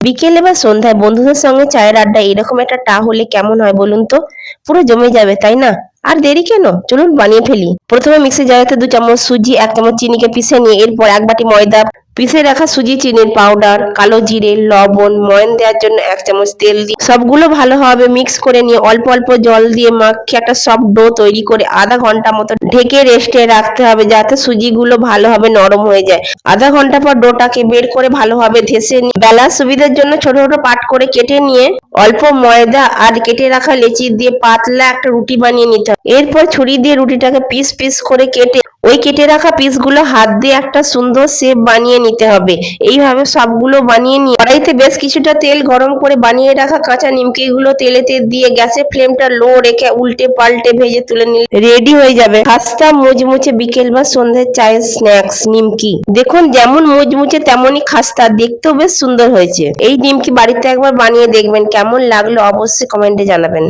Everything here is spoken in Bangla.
বিকেলে বা সন্ধ্যায় বন্ধুদের সঙ্গে চায়ের আড্ডা এরকম একটা হলে কেমন হয় বলুন তো? পুরো জমে যাবে, তাই না? আর দেরি কেন, চলুন বানিয়ে ফেলি। প্রথমে মিক্সি জারেতে 2 চামচ সুজি, 1 চামচ চিনিকে পিষে নিয়ে এরপর 1 বাটি ময়দা, পিষে রাখা সুজি, চিনির পাউডার, কালো জিরে, লবণ, ময়ন দেওয়ার জন্য 1 চামচ তেল দিয়ে সবগুলো ভালোভাবে মিক্স করে নিয়ে অল্প অল্প জল দিয়ে মাখিয়ে একটা সফট ডো তৈরি করে আধা ঘন্টা মতো ঢেকে রেস্টে রাখতে হবে, যাতে সুজিগুলো ভালোভাবে নরম হয়ে যায়। আধা ঘন্টা পর ডোটাকে বের করে ভালোভাবে ধেসে নিয়ে বেলার সুবিধার জন্য ছোট ছোট পাট করে কেটে নিয়ে অল্প ময়দা আর কেটে রাখা লেচি দিয়ে পাতলা একটা রুটি বানিয়ে নিতে হবে। এরপর ছুরি দিয়ে রুটিটাকে পিস পিস করে কেটে ওই কেটে রাখা পিসগুলো হাত দিয়ে একটা সুন্দর শেপ বানিয়ে নিতে হবে। এইভাবে সবগুলো বানিয়ে নিয়ে কড়াইতে বেশ কিছুটা তেল গরম করে বানিয়ে রাখা কাঁচা নিমকিগুলো তেলেতে দিয়ে গ্যাসের ফ্লেমটা লো রেখে উল্টে পাল্টে ভেজে তুলে নিলে রেডি হয়ে যাবে খাস্তা মুচমুচে বিকেল বা সন্ধ্যের চায়ের স্ন্যাক্স নিমকি। দেখুন, যেমন মুচমুচে তেমনই খাস্তা, দেখতেও বেশ সুন্দর হয়েছে। এই নিমকি বাড়িতে একবার বানিয়ে দেখবেন, কেমন লাগলো অবশ্যই কমেন্টে জানাবেন।